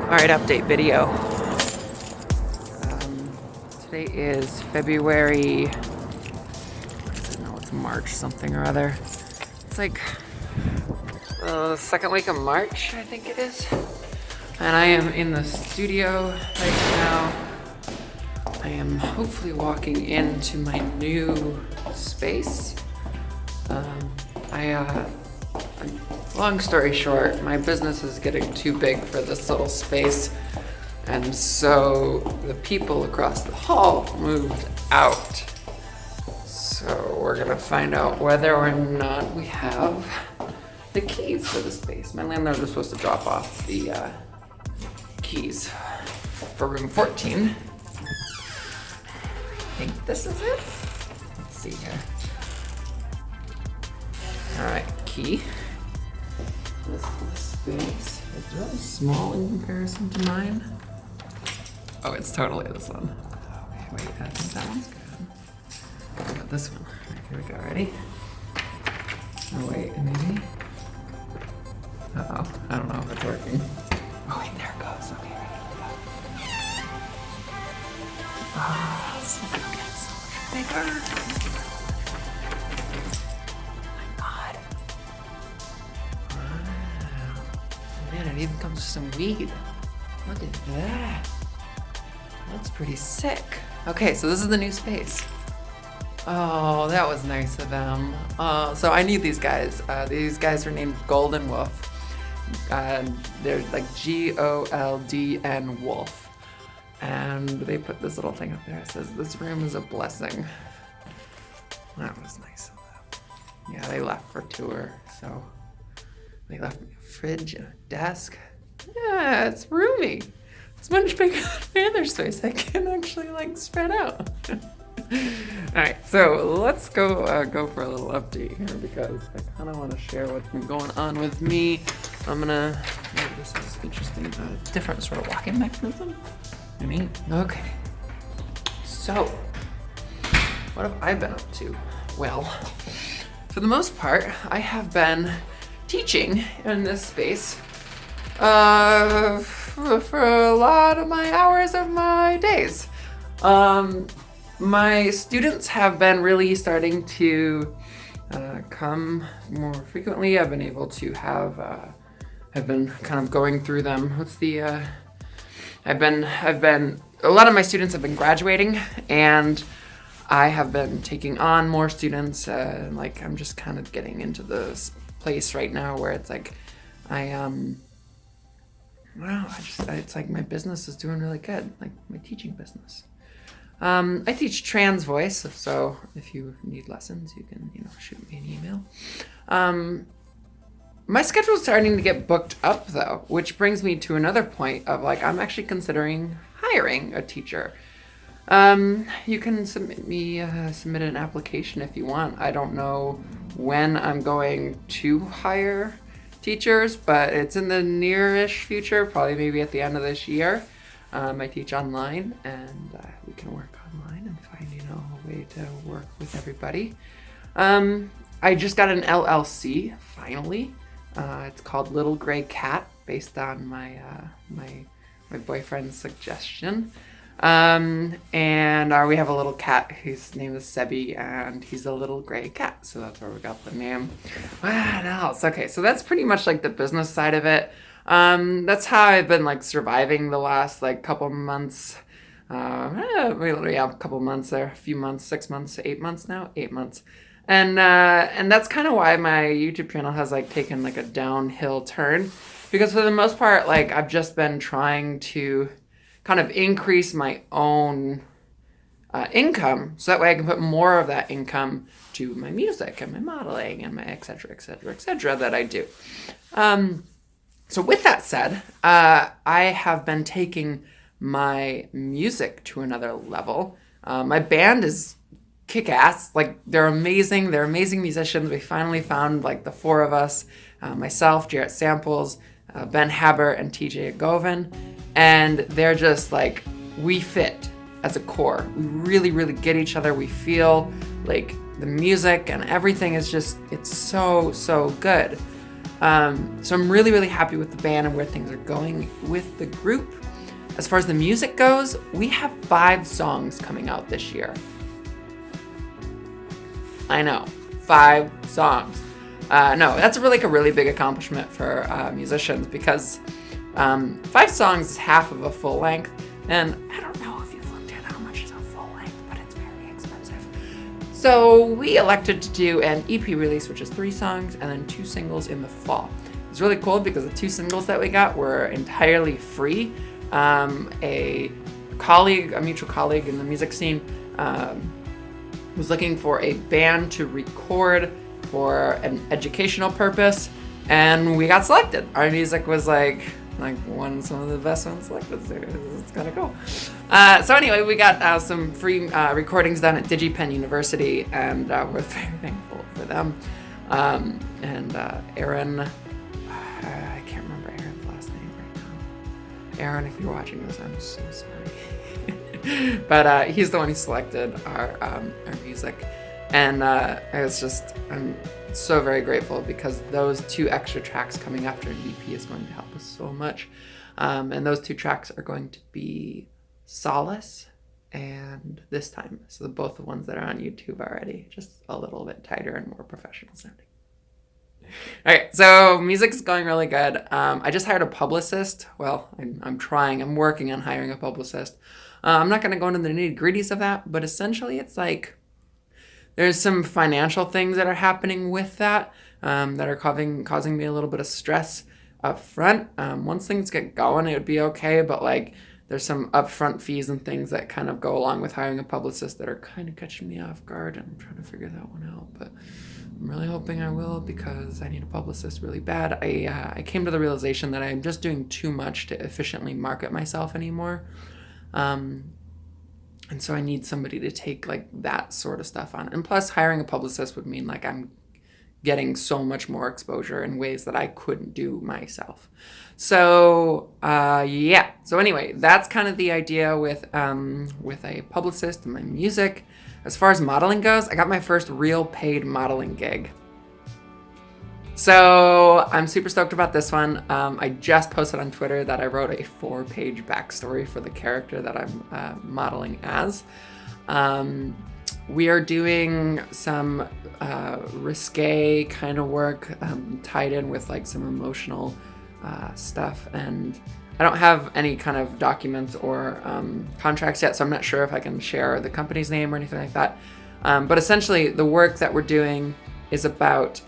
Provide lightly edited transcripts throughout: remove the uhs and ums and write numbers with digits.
Alright, update video. Today is February, no, it's March something or other. It's like second week of March, I think it is. And I am in the studio right now. I am hopefully walking into my new space. Long story short, my business is getting too big for this little space, and so the people across the hall moved out. So we're gonna find out whether or not we have the keys for the space. My landlord was supposed to drop off the keys for room 14. I think this is it. Let's see here. All right, key. This space is really small in comparison to mine. Oh, it's totally this one. Okay, wait, I think that one's good. What about this one? All right, here we go, ready? Oh wait, maybe? Uh-oh, I don't know if it's working. Oh wait, there it goes, okay, ready? Ah, this is getting so much bigger. Man, it even comes with some weed. Look at that. That's pretty sick. Okay, so this is the new space. Oh, that was nice of them. So I need these guys. These guys are named Golden Wolf. They're like Goldn Wolf. And they put this little thing up there. It says, "This room is a blessing." That was nice of them. Yeah, they left for tour, so they left me a fridge and a desk. Yeah, it's roomy. It's much bigger than my other space. I can actually spread out. All right, so let's go for a little update here because I kind of want to share what's been going on with me. This is interesting, different sort of walking mechanism. Okay. So, what have I been up to? Well, for the most part, I have been teaching in this space for a lot of my hours of my days. My students have been really starting to come more frequently. I've been able to I've been kind of going through them. A lot of my students have been graduating, and I have been taking on more students. I'm just kind of getting into this place right now where it's like it's like my business is doing really good, like my teaching business. I teach trans voice, so if you need lessons, you can shoot me an email. My schedule's starting to get booked up though, which brings me to another point of I'm actually considering hiring a teacher. You can submit an application if you want. I don't know when I'm going to hire teachers, but it's in the near-ish future, probably maybe at the end of this year. I teach online, and we can work online and find a way to work with everybody. I just got an LLC finally. It's called Little Gray Cat, based on my boyfriend's suggestion. And we have a little cat whose name is Sebi, and he's a little gray cat, so that's where we got the name. What else? Okay, so that's pretty much the business side of it. That's how I've been surviving the last couple months. A couple months there, a few months, 6 months, 8 months now, 8 months. And that's kind of why my YouTube channel has taken a downhill turn, because for the most part, I've just been trying to kind of increase my own income, so that way I can put more of that income to my music and my modeling and my et cetera, that I do. So with that said, I have been taking my music to another level. My band is kick-ass. They're amazing. They're amazing musicians. We finally found the four of us, myself, Jarrett Samples, Ben Haber, and TJ Govin. And they're just we fit as a core. We really, really get each other. We feel the music and everything is just, it's so, so good. So I'm really, really happy with the band and where things are going with the group. As far as the music goes, we have 5 songs coming out this year. I know, 5 songs. No, that's really, like a really big accomplishment for musicians, because 5 songs is half of a full length, and I don't know if you've looked at how much is a full length, but it's very expensive. So we elected to do an EP release, which is 3 songs, and then 2 singles in the fall. It's really cool because the 2 singles that we got were entirely free. A mutual colleague in the music scene, was looking for a band to record for an educational purpose, and we got selected. Our music was like some of the best ones selected. So it's kind of cool. So anyway, we got some free recordings done at DigiPenn University, and we're very thankful for them. And Aaron, I can't remember Aaron's last name right now. Aaron, if you're watching this, I'm so sorry. But he's the one who selected our music, and I'm so very grateful, because those 2 extra tracks coming after an EP is going to help us so much. And those 2 tracks are going to be Solace and This Time. So both the ones that are on YouTube already, just a little bit tighter and more professional sounding. Okay, so music's going really good. I just hired a publicist. Well, I'm working on hiring a publicist. I'm not going to go into the nitty-gritties of that, but essentially it's like there's some financial things that are happening with that that are causing me a little bit of stress up front. Once things get going, it would be okay, but like there's some upfront fees and things that kind of go along with hiring a publicist that are kind of catching me off guard, and I'm trying to figure that one out. But I'm really hoping I will, because I need a publicist really bad. I came to the realization that I'm just doing too much to efficiently market myself anymore. And so I need somebody to take like that sort of stuff on. And plus, hiring a publicist would mean like I'm getting so much more exposure in ways that I couldn't do myself. So yeah. So anyway, that's kind of the idea with a publicist and my music. As far as modeling goes, I got my first real paid modeling gig. So I'm super stoked about this one. I just posted on Twitter that I wrote a 4-page backstory for the character that I'm modeling as. We are doing some risque kind of work tied in with like some emotional stuff, and I don't have any kind of documents or contracts yet, so I'm not sure if I can share the company's name or anything like that. But essentially, the work that we're doing is about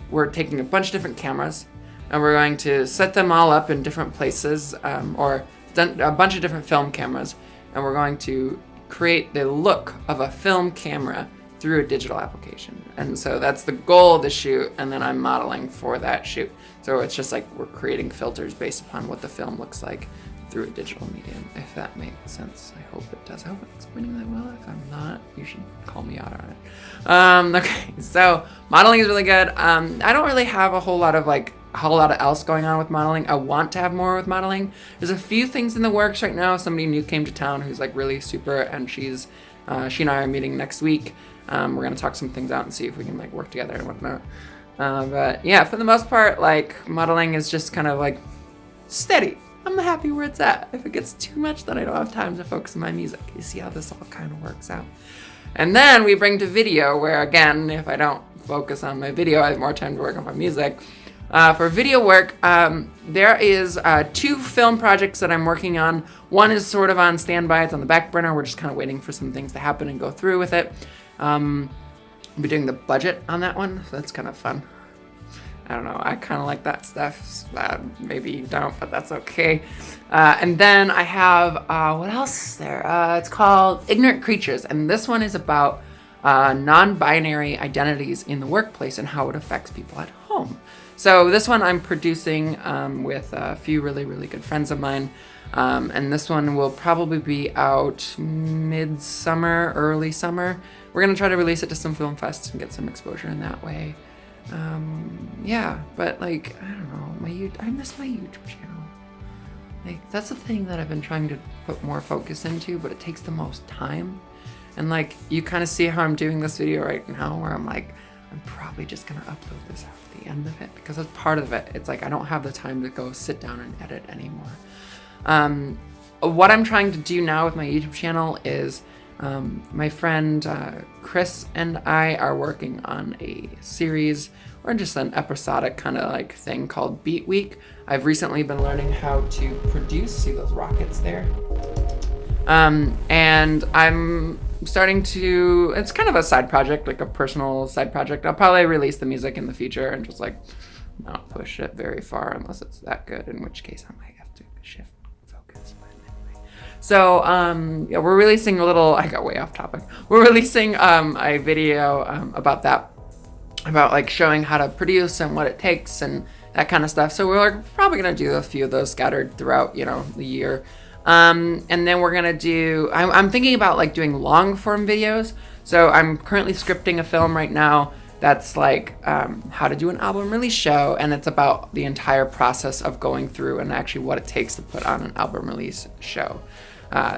we're taking a bunch of different cameras, and we're going to set them all up in different places, or a bunch of different film cameras, and we're going to create the look of a film camera through a digital application. And so that's the goal of the shoot, and then I'm modeling for that shoot. So it's just like we're creating filters based upon what the film looks like through a digital medium, if that makes sense. I hope it does. I hope I'm explaining that well. If I'm not, you should call me out on it. Okay, so modeling is really good. I don't really have a whole lot of else going on with modeling. I want to have more with modeling. There's a few things in the works right now. Somebody new came to town who's like really super, and she and I are meeting next week. We're gonna talk some things out and see if we can like work together and whatnot. But yeah, for the most part, like modeling is just kind of like steady. I'm happy where it's at. If it gets too much, then I don't have time to focus on my music. You see how this all kind of works out. And then we bring to video, where again, if I don't focus on my video, I have more time to work on my music. For video work, there is 2 film projects that I'm working on. One is sort of on standby. It's on the back burner. We're just kind of waiting for some things to happen and go through with it. I'll be doing the budget on that one, so that's kind of fun. I don't know, I kind of like that stuff. Maybe you don't, but that's okay. And then I have, what else is there? It's called Ignorant Creatures, and this one is about non-binary identities in the workplace and how it affects people at home. So this one I'm producing with a few really, really good friends of mine. And this one will probably be out mid-summer, early summer. We're going to try to release it to some film fests and get some exposure in that way. Yeah, but like, I don't know, I miss my YouTube channel. Like, that's the thing that I've been trying to put more focus into, but it takes the most time. And like, you kind of see how I'm doing this video right now, where I'm like, I'm probably just gonna upload this at the end of it because that's part of it. It's like I don't have the time to go sit down and edit anymore. What I'm trying to do now with my YouTube channel is my friend Chris and I are working on a series or just an episodic kind of like thing called Beat Week. I've recently been learning how to produce, see those rockets there? And I'm starting to, it's kind of a side project, like a personal side project. I'll probably release the music in the future and just like not push it very far unless it's that good, in which case I might have to shift focus. But anyway. So yeah, we're releasing a little, I got way off topic. We're releasing a video about that, about like showing how to produce and what it takes and that kind of stuff. So we're probably gonna do a few of those scattered throughout, you know, the year. And then we're gonna do, I'm thinking about like doing long form videos. So I'm currently scripting a film right now that's like how to do an album release show, and it's about the entire process of going through and actually what it takes to put on an album release show.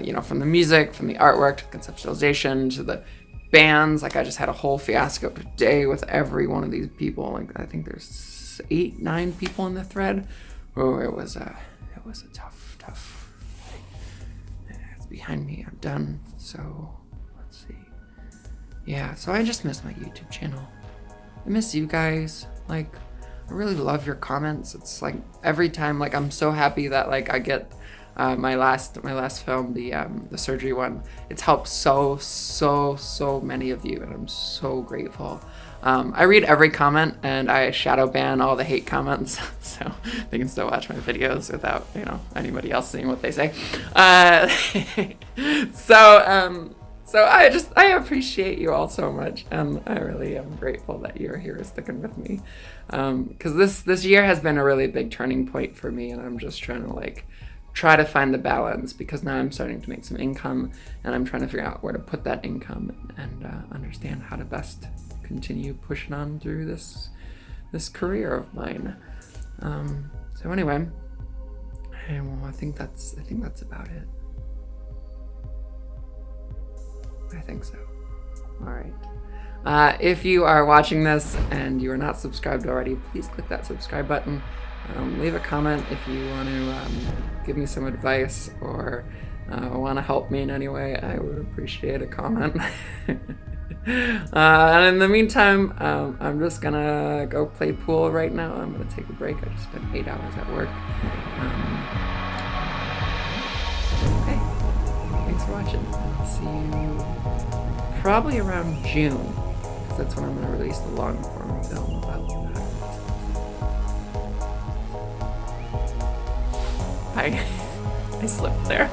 You know, from the music, from the artwork, to the conceptualization, to the bands. Like I just had a whole fiasco today with every one of these people. Like I think there's 8, 9 people in the thread. Oh, it was a tough. It's behind me. I'm done. So let's see. Yeah. So I just miss my YouTube channel. I miss you guys. Like I really love your comments. It's like every time, like I'm so happy that like I get my last film, the surgery one. It's helped so many of you, and I'm so grateful. I read every comment and I shadow ban all the hate comments, so they can still watch my videos without, you know, anybody else seeing what they say. So I appreciate you all so much, and I really am grateful that you're here sticking with me, because this year has been a really big turning point for me, and I'm just trying to like try to find the balance, because now I'm starting to make some income, and I'm trying to figure out where to put that income and understand how to best continue pushing on through this career of mine. So anyway, I think that's about it. I think so. All right. If you are watching this and you are not subscribed already, please click that subscribe button. Leave a comment if you want to give me some advice or want to help me in any way. I would appreciate a comment. And in the meantime, I'm just gonna go play pool right now. I'm gonna take a break. I just spent 8 hours at work. Okay, thanks for watching. I'll see you probably around June, because that's when I'm gonna release the long form film about how to release things. I slipped there.